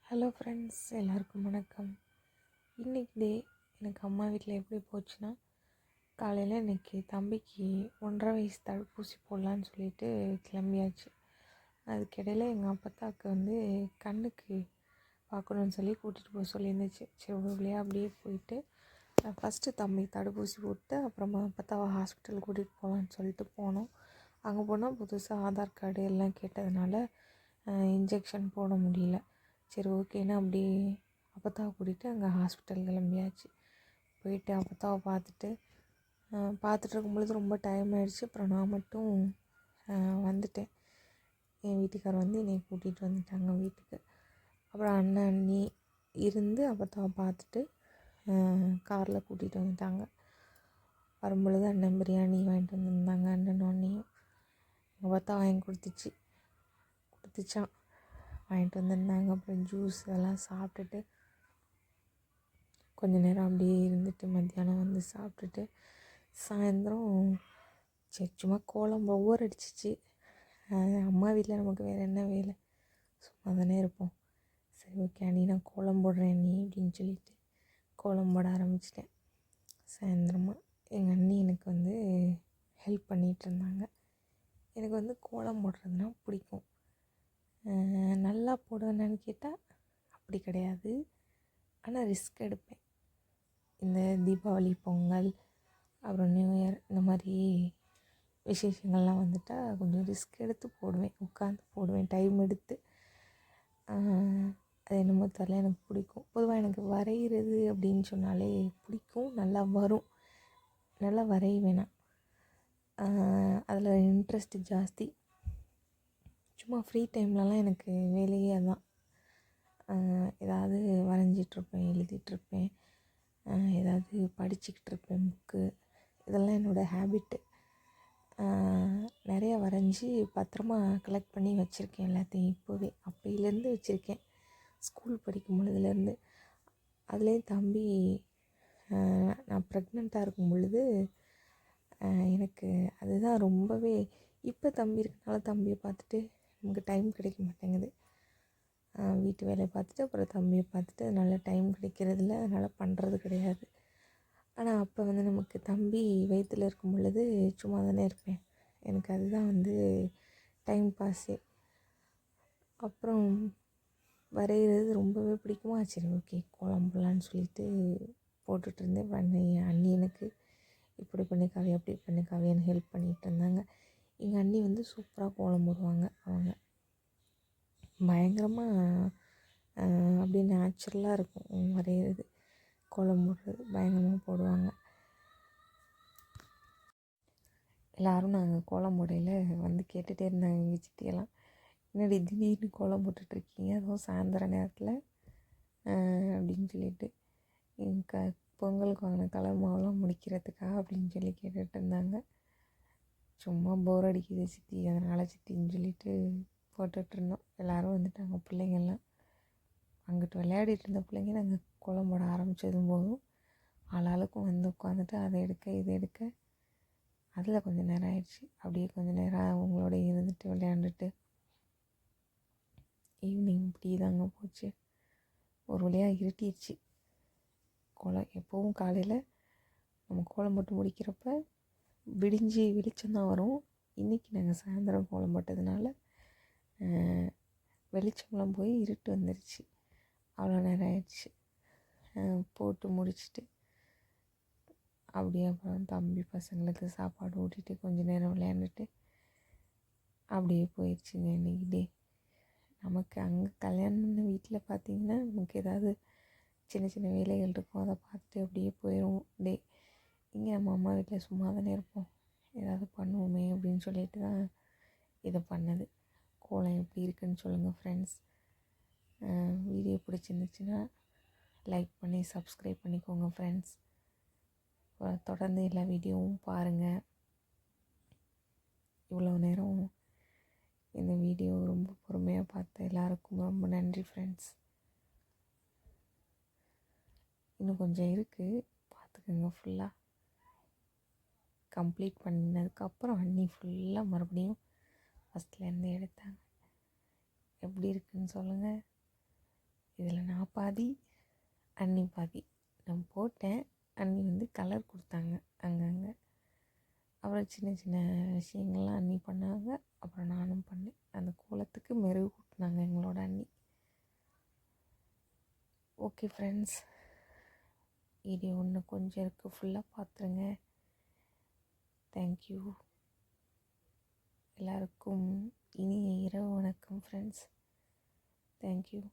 Hello friends, எல்லாருக்கும் வணக்கம். இன்றைக்கி எனக்கு அம்மா வீட்டில் எப்படி போச்சுன்னா, காலையில் இன்றைக்கி தம்பிக்கு 1.5 வயசு தடுப்பூசி போடலான்னு சொல்லிட்டு கிளம்பியாச்சு. அதுக்கிடையில் எங்கள் அப்பத்தாவுக்கு கண்ணுக்கு பார்க்கணுன்னு சொல்லி கூட்டிகிட்டு போக சொல்லியிருந்துச்சு. சரி, ஒரு வழியாக அப்படியே போயிட்டு ஃபஸ்ட்டு தம்பி தடுப்பூசி போட்டு அப்புறமா அப்பத்தாவை ஹாஸ்பிட்டல் கூட்டிகிட்டு போகலான்னு சொல்லிட்டு போனோம். அங்கே போனால் புதுசாக ஆதார் கார்டு எல்லாம் கேட்டதுனால இன்ஜெக்ஷன் போட முடியல. சரி, ஓகேன்னு அப்படி அப்பத்தாவை கூட்டிகிட்டு அங்கே ஹாஸ்பிட்டல் கிளம்பியாச்சு. போயிட்டு அப்பத்தாவை பார்த்துட்டு இருக்கும்பொழுது ரொம்ப டைம் ஆகிடுச்சு. அப்புறம் நான் மட்டும் வந்துட்டேன். என் வீட்டுக்கார் என்னை கூட்டிகிட்டு வந்துட்டாங்க வீட்டுக்கு. அப்புறம் அண்ணன் அண்ணி இருந்து அப்பத்தாவை பார்த்துட்டு காரில் கூட்டிகிட்டு வந்துட்டாங்க. வரும்பொழுது அண்ணன் பிரியாணி வாங்கிட்டு வந்துருந்தாங்க. அண்ணனும் அண்ணியும் அப்பத்தா வாங்கி கொடுத்துச்சான் வாங்கிட்டு வந்திருந்தாங்க. அப்புறம் ஜூஸ் இதெல்லாம் சாப்பிட்டுட்டு கொஞ்ச நேரம் அப்படியே இருந்துட்டு மத்தியானம் சாப்பிட்டுட்டு சாயந்தரம் சரி சும்மா கோலம் ஒவ்வொரு அடிச்சிச்சு. அம்மா வீட்டில் நமக்கு வேறு என்ன வேலை, சும்மா தானே இருப்போம். சரி, ஓகே அண்ணி நான் கோலம் போடுறேன் நீ அப்படின்னு சொல்லிட்டு கோலம் போட ஆரம்பிச்சிட்டேன். சாயந்தரமாக எங்கள் அண்ணி எனக்கு ஹெல்ப் பண்ணிகிட்டு இருந்தாங்க. எனக்கு கோலம் போடுறதுனா பிடிக்கும். நல்லா போடுவேன்னு கேட்டால் அப்படி கிடையாது. ஆனால் ரிஸ்க் எடுப்பேன். இந்த தீபாவளி, பொங்கல், அப்புறம் நியூ இயர் இந்த மாதிரி விசேஷங்கள்லாம் வந்துட்டால் கொஞ்சம் ரிஸ்க் எடுத்து போடுவேன். உட்காந்து போடுவேன் டைம் எடுத்து. அது என்னமோ தெரியல, எனக்கு பிடிக்கும். பொதுவாக எனக்கு வரைகிறது அப்படின்னு சொன்னாலே பிடிக்கும். நல்லா வரும், நல்லா வரைவேன் நான். அதில் இன்ட்ரெஸ்ட் ஜாஸ்தி. சும்மா ஃப்ரீ டைம்லலாம் எனக்கு வேலையே அதுதான். ஏதாவது வரைஞ்சிட்ருப்பேன், எழுதிட்டுருப்பேன், ஏதாவது படிச்சுக்கிட்டு இருப்பேன் புக்கு. இதெல்லாம் என்னோடய ஹேபிட்டு. நிறையா வரைஞ்சி பத்திரமா கலெக்ட் பண்ணி வச்சுருக்கேன் எல்லாத்தையும். இப்போவே அப்போயிலேருந்து வச்சுருக்கேன், ஸ்கூல் படிக்கும் பொழுதுலேருந்து. அதுலேயும் தம்பி நான் ப்ரெக்னெண்ட்டாக இருக்கும் பொழுது எனக்கு அதுதான் ரொம்பவே. இப்போ தம்பி இருக்கனால தம்பியை பார்த்துட்டு நமக்கு டைம் கிடைக்க மாட்டேங்குது. வீட்டு வேலையை பார்த்துட்டு அப்புறம் தம்பியை பார்த்துட்டு அதனால் டைம் கிடைக்கிறதில்ல, அதனால் பண்ணுறது கிடையாது. ஆனால் அப்போ நமக்கு தம்பி வயிற்றில் இருக்கும் பொழுது சும்மா தானே இருப்பேன். எனக்கு அதுதான் டைம் பாஸே. அப்புறம் வரைகிறது ரொம்பவே பிடிக்குமா. சரி, ஓகே கோலம் போடலான்னு சொல்லிட்டு போட்டுட்ருந்தேன். அண்ணி எனக்கு இப்படி பண்ணி காவி அப்படி பண்ணி காவின்னு ஹெல்ப் பண்ணிகிட்டு இருந்தாங்க. எங்கள் அண்ணி சூப்பராக கோலம் போடுவாங்க. அவங்க பயங்கரமாக அப்படியே நேச்சுரலாக இருக்கும் வரைகிறது, கோலம் போடுறது பயங்கரமாக போடுவாங்க. எல்லோரும் நாங்கள் கோலம் போடையில் கேட்டுகிட்டே இருந்தாங்க எங்கள் சித்தியெல்லாம், என்னடி திடீர்னு கோலம் போட்டுட்ருக்கீங்க, அதுவும் சாயந்தர நேரத்தில் அப்படின்னு சொல்லிட்டு. பொங்கலுக்கு வாங்கின கலர் மாவுலாம் முடிக்கிறதுக்கா அப்படின்னு சொல்லி கேட்டுகிட்டு இருந்தாங்க. சும்மா போர் அடிக்குது சித்தி, அதனால் சித்தின்னு சொல்லிட்டு போட்டுட்ருந்தோம். எல்லோரும் வந்துட்டாங்க. பிள்ளைங்கள்லாம் அங்கிட்டு விளையாடிட்டு இருந்த பிள்ளைங்க நாங்கள் கோலம் போட ஆரம்பித்ததும் போதும் ஆளாளுக்கும் உட்காந்துட்டு அதை எடுக்க இதை எடுக்க அதில் கொஞ்சம் நேரம் ஆயிடுச்சு. அப்படியே கொஞ்சம் நேரம் அவங்களோட இருந்துட்டு விளையாண்டுட்டு ஈவினிங் இப்படி தாங்க போச்சு. ஒரு வழியாக இருட்டிடுச்சு. கோலம் எப்போவும் காலையில் நம்ம கோலம் போட்டு முடிக்கிறப்ப விடிஞ்சு வெளிச்சம்தான் வரும். இன்றைக்கி நாங்கள் சாயந்தரம் கோலம் போட்டதுனால வெளிச்சம்லாம் போய் இருட்டு வந்துடுச்சு. அவ்வளோ நேரம் ஆயிடுச்சு. போட்டு முடிச்சுட்டு அப்படியே அப்புறம் தம்பி பசங்களுக்கு சாப்பாடு ஊட்டிட்டு கொஞ்சம் நேரம் விளையாண்டுட்டு அப்படியே போயிடுச்சுங்க இன்றைக்கி டே. நமக்கு அங்கே கல்யாணம் வீட்டில் பார்த்திங்கன்னா நமக்கு ஏதாவது சின்ன சின்ன வேலைகள் இருக்கும், அதை பார்த்துட்டு அப்படியே போயிடும் டே. இங்கே நம்ம அம்மா வீட்டில் சும்மா தானே இருப்போம், ஏதாவது பண்ணுவோமே அப்படின்னு சொல்லிட்டு தான் இதை பண்ணது. கோலம் எப்படி இருக்குதுன்னு சொல்லுங்கள் ஃப்ரெண்ட்ஸ். வீடியோ பிடிச்சிருந்துச்சுன்னா லைக் பண்ணி சப்ஸ்கிரைப் பண்ணிக்கோங்க ஃப்ரெண்ட்ஸ். தொடர்ந்து எல்லா வீடியோவும் பாருங்கள். இவ்வளோ நேரம் இந்த வீடியோ ரொம்ப பொறுமையாக பார்த்த எல்லாருக்கும் ரொம்ப நன்றி ஃப்ரெண்ட்ஸ். இன்னும் கொஞ்சம் இருக்குது, பார்த்துக்கோங்க. ஃபுல்லாக கம்ப்ளீட் பண்ணதுக்கப்புறம் அண்ணி ஃபுல்லாக மறுபடியும் ஃபஸ்ட்லேருந்து எடுத்தாங்க. எப்படி இருக்குதுன்னு சொல்லுங்கள். பாதி அண்ணி பாதி. நான் போட்டேன், அண்ணி வந்து கலர் கொடுத்தாங்க அங்கங்கே. அப்புறம் சின்ன சின்ன விஷயங்கள்லாம் அண்ணி பண்ணாங்க. அப்புறம் நானும் பண்ணேன். அந்த கோலத்துக்கு மெருகு கூட்டினாங்க எங்களோட அண்ணி. ஓகே ஃப்ரெண்ட்ஸ், வீடியோ இன்னும் கொஞ்சம் இருக்குது, ஃபுல்லாக பார்த்துருங்க. தேங்க்யூ. எல்லாருக்கும் இனிய இரவு வணக்கம் ஃப்ரெண்ட்ஸ். தேங்க்யூ.